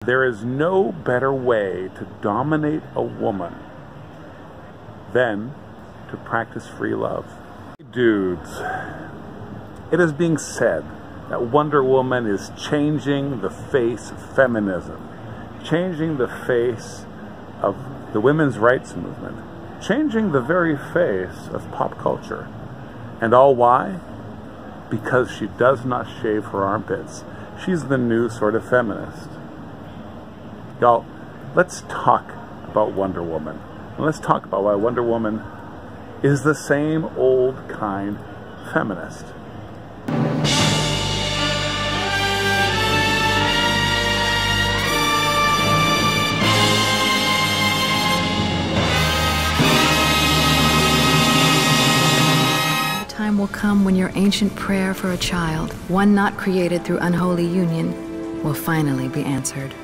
There is no better way to dominate a woman than to practice free love. Dudes, it is being said that Wonder Woman is changing the face of feminism, changing the face of the women's rights movement, changing the very face of pop culture. And all why? Because she does not shave her armpits. She's the new sort of feminist. Y'all, let's talk about Wonder Woman. And let's talk about why Wonder Woman is the same old kind feminist. The time will come when your ancient prayer for a child, one not created through unholy union, will finally be answered.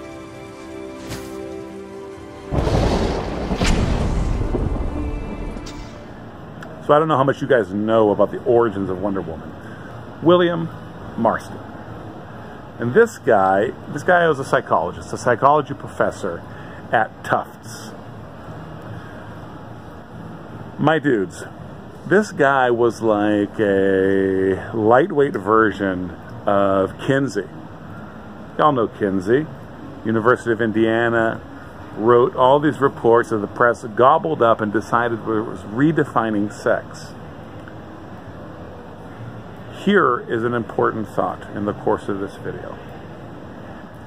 So I don't know how much you guys know about the origins of Wonder Woman. William Marston. And this guy was a psychologist, a psychology professor at Tufts. My dudes, this guy was like a lightweight version of Kinsey. Y'all know Kinsey, University of Indiana, wrote all these reports that the press gobbled up and decided it was redefining sex. Here is an important thought in the course of this video.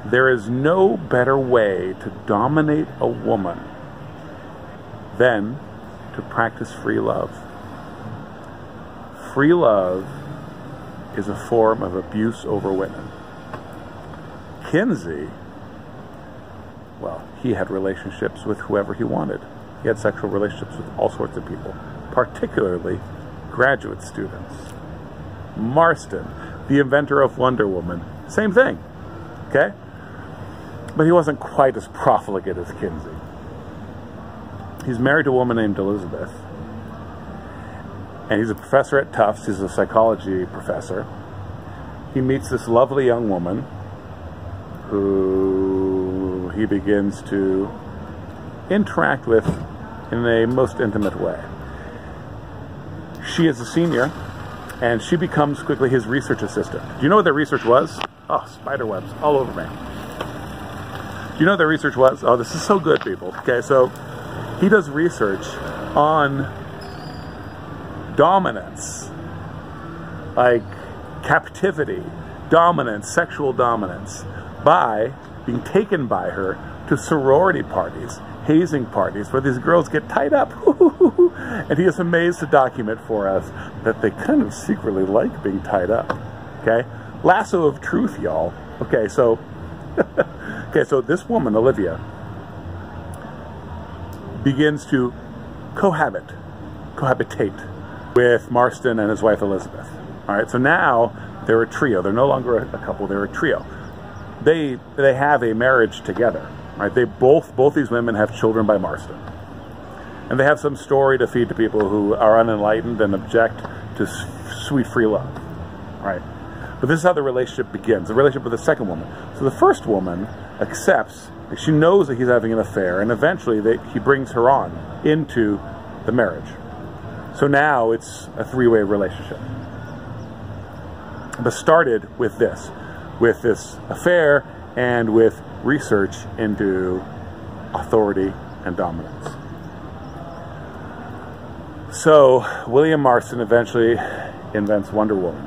There is no better way to dominate a woman than to practice free love. Free love is a form of abuse over women. Kinsey, well, he had relationships with whoever he wanted. He had sexual relationships with all sorts of people, particularly graduate students. Marston, the inventor of Wonder Woman, same thing, okay? But he wasn't quite as profligate as Kinsey. He's married to a woman named Elizabeth, and he's a professor at Tufts. He's a psychology professor. He meets this lovely young woman who he begins to interact with in a most intimate way. She is a senior, and she becomes quickly his research assistant. Do you know what their research was? Oh, spider webs all over me. Do you know what their research was? Oh, this is so good, people. Okay, so he does research on dominance, like captivity, dominance, sexual dominance, by being taken by her to sorority parties, hazing parties, where these girls get tied up. And he is amazed to document for us that they kind of secretly like being tied up. Okay? Lasso of truth, y'all. Okay, so okay, so this woman, Olivia, begins to cohabitate with Marston and his wife Elizabeth. All right, so now they're a trio. They're no longer a couple, they're a trio. They have a marriage together, right? They both these women have children by Marston. And they have some story to feed to people who are unenlightened and object to sweet free love, right? But this is how the relationship begins, the relationship with the second woman. So the first woman accepts, she knows that he's having an affair, and eventually he brings her on into the marriage. So now it's a three-way relationship. But started with this affair and with research into authority and dominance. So William Marston eventually invents Wonder Woman.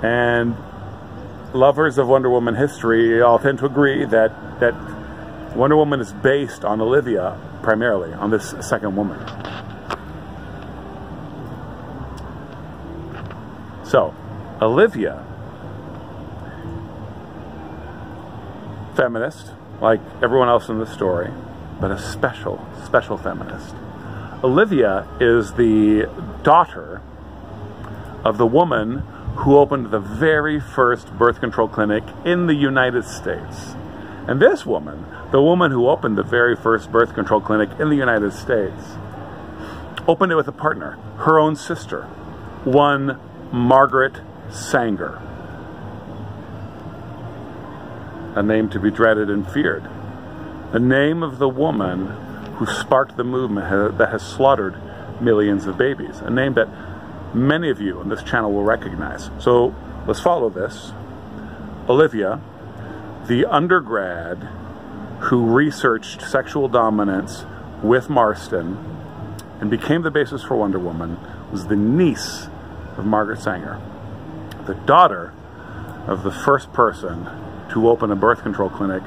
And lovers of Wonder Woman history all tend to agree that Wonder Woman is based on Olivia, primarily, on this second woman. So, Olivia, feminist, like everyone else in the story, but a special feminist. Olivia is the daughter of the woman who opened the very first birth control clinic in the United States. And this woman, the woman who opened the very first birth control clinic in the United States, opened it with a partner, her own sister, one Margaret Sanger. a name to be dreaded and feared. The name of the woman who sparked the movement that has slaughtered millions of babies. A name that many of you on this channel will recognize. So let's follow this. Olivia, the undergrad who researched sexual dominance with Marston and became the basis for Wonder Woman, was the niece of Margaret Sanger, the daughter of the first person to open a birth control clinic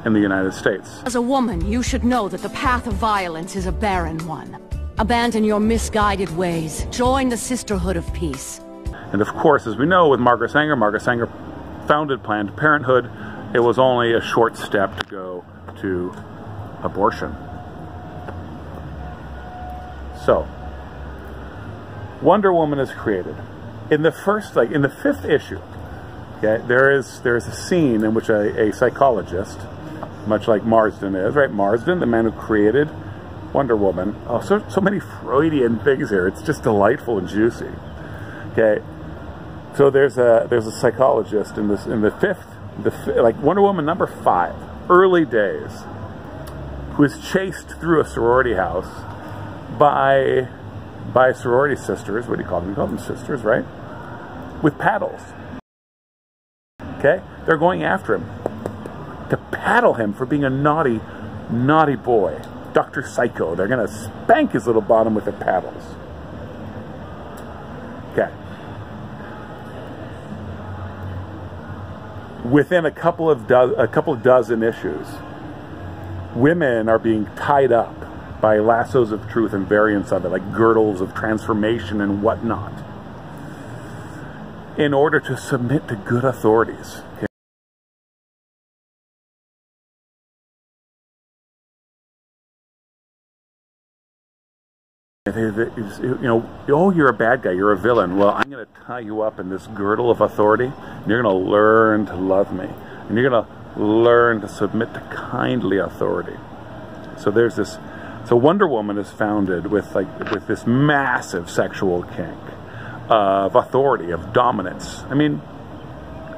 in the United States. As a woman, you should know that the path of violence is a barren one. Abandon your misguided ways. Join the Sisterhood of Peace. And of course, as we know with Margaret Sanger founded Planned Parenthood. It was only a short step to go to abortion. So, Wonder Woman is created. In the first, in the 5th issue, okay, there is a scene in which a psychologist, much like Marsden is, right? Marsden, the man who created Wonder Woman. Oh, so many Freudian things here. It's just delightful and juicy. Okay, so there's a psychologist in the 5th, like Wonder Woman number 5, early days, who is chased through a sorority house by sorority sisters. What do you call them? You call them sisters, right? With paddles. Okay, they're going after him to paddle him for being a naughty, naughty boy. Dr. Psycho. They're going to spank his little bottom with their paddles. Okay. Within a couple of dozen issues, women are being tied up by lassos of truth and variants of it, like girdles of transformation and whatnot, in order to submit to good authorities. Okay? You know, oh, you're a bad guy, you're a villain. Well, I'm going to tie you up in this girdle of authority, and you're going to learn to love me, and you're going to learn to submit to kindly authority. So there's this. So Wonder Woman is founded with this massive sexual kink of authority, of dominance. I mean,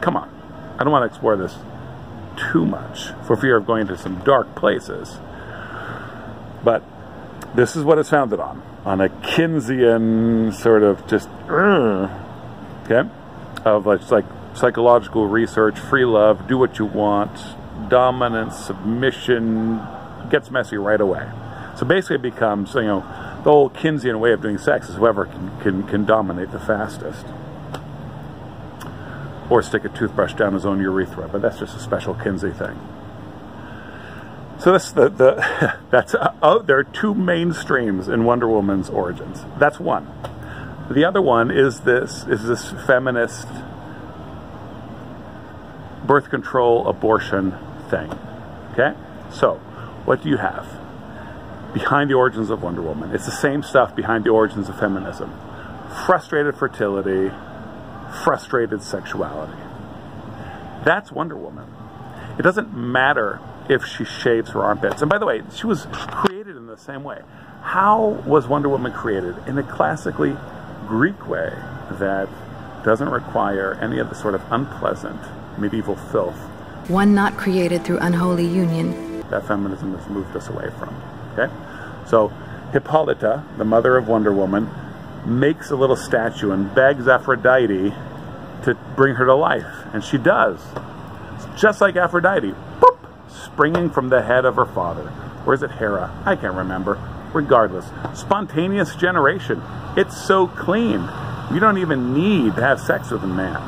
come on. I don't want to explore this too much for fear of going into some dark places. But this is what it's founded on a Keynesian sort of just, okay, of like psychological research, free love, do what you want, dominance, submission, gets messy right away. So basically it becomes, you know, the whole Keynesian way of doing sex is whoever can dominate the fastest. Or stick a toothbrush down his own urethra, but that's just a special Kinsey thing. So this, there are 2 main streams in Wonder Woman's origins. That's one. The other one is this feminist birth control abortion thing. Okay? So, what do you have behind the origins of Wonder Woman? It's the same stuff behind the origins of feminism. Frustrated fertility, frustrated sexuality. That's Wonder Woman. It doesn't matter if she shaves her armpits. And by the way, she was created in the same way. How was Wonder Woman created? In a classically Greek way that doesn't require any of the sort of unpleasant medieval filth. One not created through unholy union. That feminism has moved us away from. Okay? So Hippolyta, the mother of Wonder Woman, makes a little statue and begs Aphrodite to bring her to life. And she does. It's just like Aphrodite. Boop! Springing from the head of her father. Or is it Hera? I can't remember. Regardless. Spontaneous generation. It's so clean. You don't even need to have sex with a man.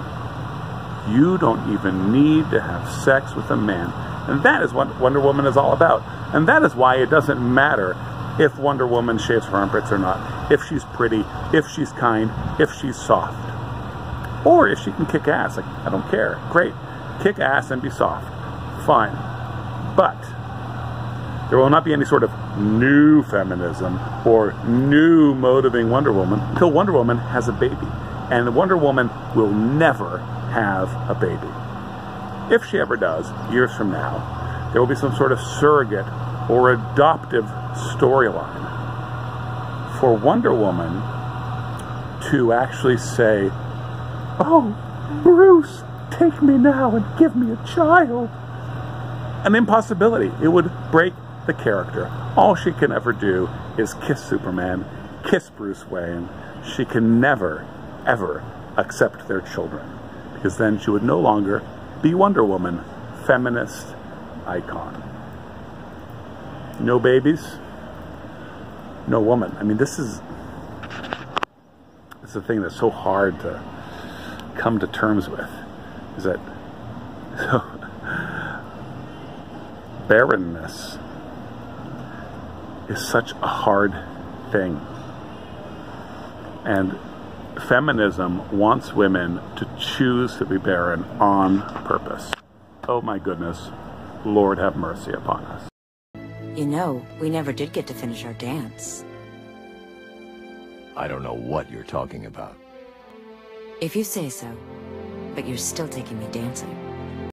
You don't even need to have sex with a man. And that is what Wonder Woman is all about. And that is why it doesn't matter if Wonder Woman shaves her armpits or not. If she's pretty, if she's kind, if she's soft. Or if she can kick ass. Like, I don't care. Great. Kick ass and be soft. Fine. But there will not be any sort of new feminism or new motivating Wonder Woman until Wonder Woman has a baby. And Wonder Woman will never have a baby. If she ever does, years from now, there will be some sort of surrogate or adoptive storyline for Wonder Woman to actually say, "Oh, Bruce, take me now and give me a child." an impossibility. It would break the character. All she can ever do is kiss Superman, kiss Bruce Wayne. She can never, ever accept their children, because then she would no longer be Wonder Woman, feminist icon. No babies, no woman. I mean, this is the thing that's so hard to come to terms with, is that barrenness is such a hard thing. And feminism wants women to choose to be barren on purpose. Oh my goodness, Lord have mercy upon us. You know, we never did get to finish our dance. I don't know what you're talking about. If you say so, but you're still taking me dancing.